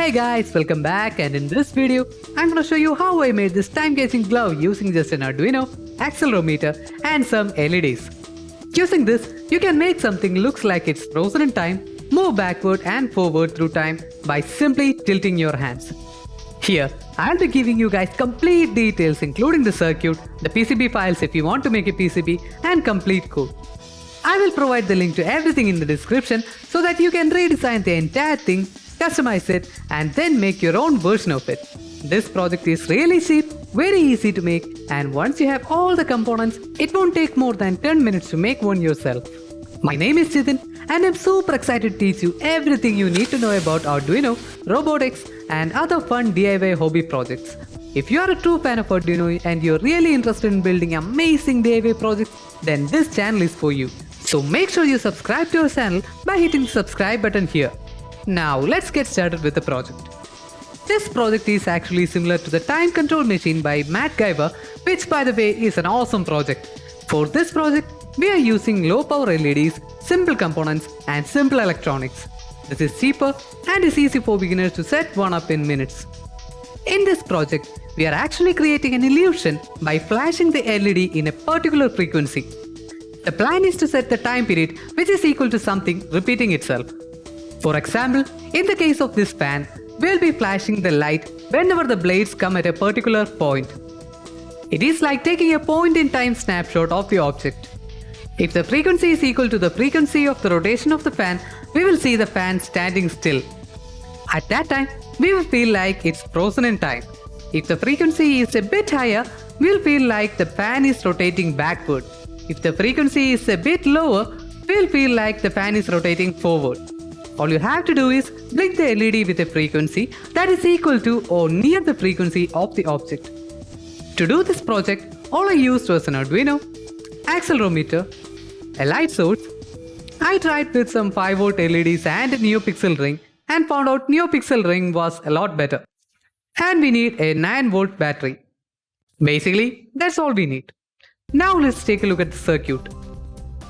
Hey guys, welcome back, and in this video, I'm going to show you how I made this time-casing glove using just an Arduino, accelerometer and some LEDs. Using this, you can make something looks like it's frozen in time, move backward and forward through time by simply tilting your hands. Here, I'll be giving you guys complete details including the circuit, the PCB files if you want to make a PCB, and complete code. I will provide the link to everything in the description so that you can redesign the entire thing, customize it, and then make your own version of it. This project is really cheap, very easy to make, and once you have all the components, it won't take more than 10 minutes to make one yourself. My name is Jitin, and I'm super excited to teach you everything you need to know about Arduino, robotics, and other fun DIY hobby projects. If you are a true fan of Arduino and you're really interested in building amazing DIY projects, then this channel is for you. So make sure you subscribe to our channel by hitting the subscribe button here. Now let's get started with the project. This project is actually similar to the time control machine by Matt Guyver, which by the way is an awesome project. For this project, we are using low power LEDs, simple components and simple electronics. This is cheaper and is easy for beginners to set one up in minutes. In this project, we are actually creating an illusion by flashing the LED in a particular frequency. The plan is to set the time period which is equal to something repeating itself. For example, in the case of this fan, we'll be flashing the light whenever the blades come at a particular point. It is like taking a point-in-time snapshot of the object. If the frequency is equal to the frequency of the rotation of the fan, we will see the fan standing still. At that time, we will feel like it's frozen in time. If the frequency is a bit higher, we'll feel like the fan is rotating backward. If the frequency is a bit lower, we'll feel like the fan is rotating forward. All you have to do is blink the LED with a frequency that is equal to or near the frequency of the object. To do this project, all I used was an Arduino, accelerometer, a light source. I tried with some 5V LEDs and a NeoPixel ring and found out NeoPixel ring was a lot better. And we need a 9V battery. Basically, that's all we need. Now let's take a look at the circuit.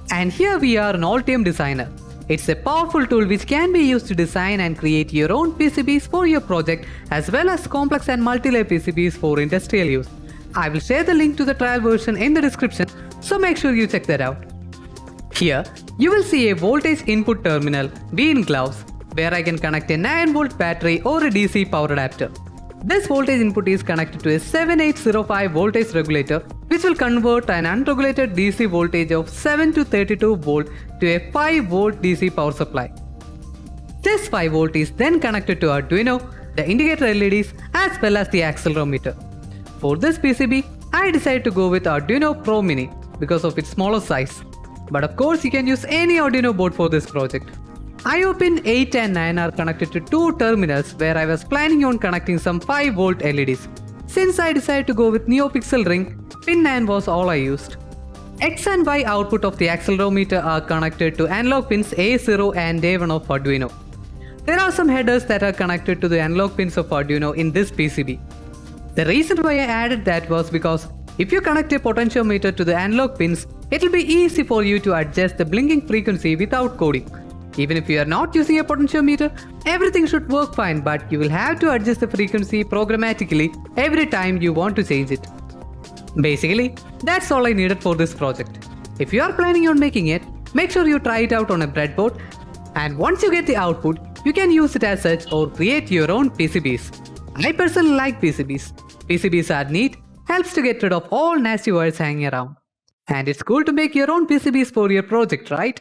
And here we are in Altium Designer. It's a powerful tool which can be used to design and create your own PCBs for your project as well as complex and multi-layer PCBs for industrial use. I will share the link to the trial version in the description, so make sure you check that out. Here, you will see a voltage input terminal V in gloves where I can connect a 9V battery or a DC power adapter. This voltage input is connected to a 7805 voltage regulator which will convert an unregulated DC voltage of 7 to 32 volt to a 5V DC power supply. This 5V is then connected to Arduino, the indicator LEDs as well as the accelerometer. For this PCB, I decided to go with Arduino Pro Mini because of its smaller size. But of course you can use any Arduino board for this project. IO pin 8 and 9 are connected to two terminals where I was planning on connecting some 5V LEDs. Since I decided to go with NeoPixel ring, pin 9 was all I used. X and Y output of the accelerometer are connected to analog pins A0 and A1 of Arduino. There are some headers that are connected to the analog pins of Arduino in this PCB. The reason why I added that was because if you connect a potentiometer to the analog pins, it will be easy for you to adjust the blinking frequency without coding. Even if you are not using a potentiometer, everything should work fine, but you will have to adjust the frequency programmatically every time you want to change it. Basically, that's all I needed for this project. If you are planning on making it, make sure you try it out on a breadboard, and once you get the output, you can use it as such or create your own PCBs. I personally like PCBs. PCBs are neat, helps to get rid of all nasty wires hanging around. And it's cool to make your own PCBs for your project, right?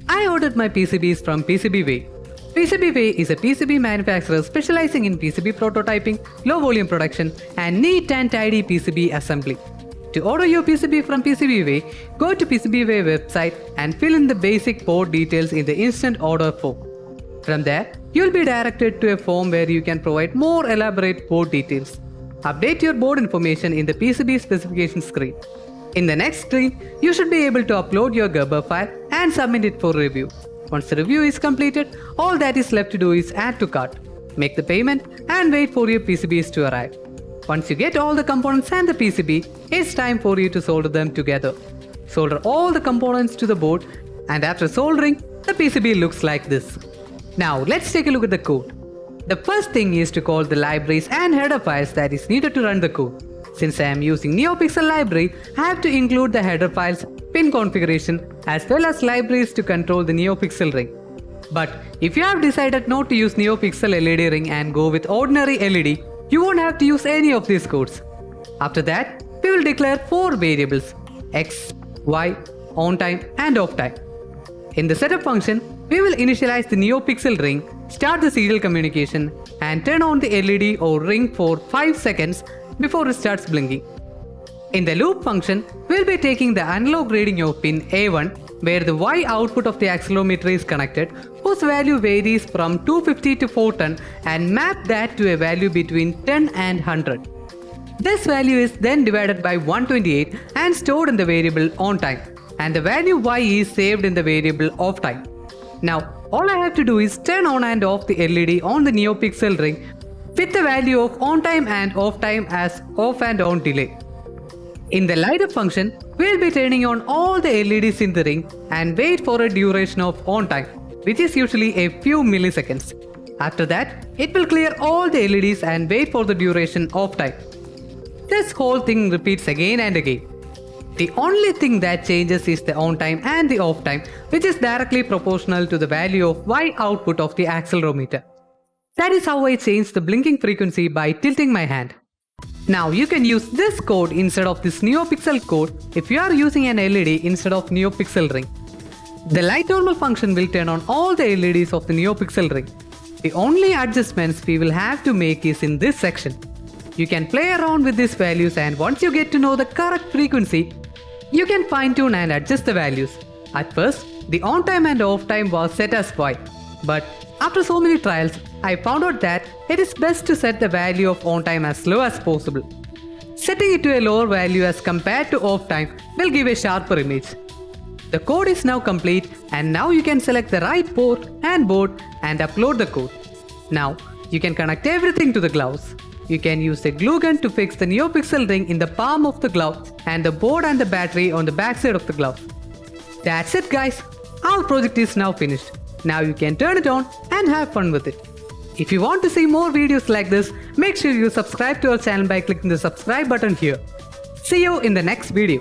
I ordered my PCBs from PCB. PCB is a PCB manufacturer specializing in PCB prototyping, low volume production, and neat and tidy PCB assembly. To order your PCB from PCB, go to PCB website and fill in the basic board details in the instant order form. From there, you'll be directed to a form where you can provide more elaborate board details. Update your board information in the PCB specification screen. In the next screen, you should be able to upload your Gerber file and submit it for review. Once the review is completed, all that is left to do is add to cart, make the payment and wait for your PCBs to arrive. Once you get all the components and the PCB, it's time for you to solder them together. Solder all the components to the board, and after soldering, the PCB looks like this. Now let's take a look at the code. The first thing is to call the libraries and header files that is needed to run the code. Since I am using NeoPixel library, I have to include the header files, pin configuration, as well as libraries to control the NeoPixel ring. But if you have decided not to use NeoPixel LED ring and go with ordinary LED, you won't have to use any of these codes. After that, we will declare 4 variables: X, Y, on time and off time. In the setup function, we will initialize the NeoPixel ring, start the serial communication, and turn on the LED or ring for 5 seconds before it starts blinking. In the loop function, we'll be taking the analog reading of pin A1 where the Y output of the accelerometer is connected, whose value varies from 250 to 410, and map that to a value between 10 and 100. This value is then divided by 128 and stored in the variable on time, and the value Y is saved in the variable off time. Now, all I have to do is turn on and off the LED on the NeoPixel ring with the value of on time and off time as off and on delay. In the light up function, we'll be turning on all the LEDs in the ring and wait for a duration of on time, which is usually a few milliseconds. After that, it will clear all the LEDs and wait for the duration of time. This whole thing repeats again and again. The only thing that changes is the on time and the off time, which is directly proportional to the value of Y output of the accelerometer. That is how I change the blinking frequency by tilting my hand. Now you can use this code instead of this NeoPixel code if you are using an LED instead of NeoPixel ring. The light normal function will turn on all the LEDs of the NeoPixel ring. The only adjustments we will have to make is in this section. You can play around with these values, and once you get to know the correct frequency, you can fine tune and adjust the values. At first, the on time and off time was set as Y, but after so many trials, I found out that it is best to set the value of on time as low as possible. Setting it to a lower value as compared to off time will give a sharper image. The code is now complete, and now you can select the right port and board and upload the code. Now, you can connect everything to the gloves. You can use a glue gun to fix the NeoPixel ring in the palm of the glove and the board and the battery on the backside of the glove. That's it guys, our project is now finished. Now you can turn it on and have fun with it. If you want to see more videos like this, make sure you subscribe to our channel by clicking the subscribe button here. See you in the next video.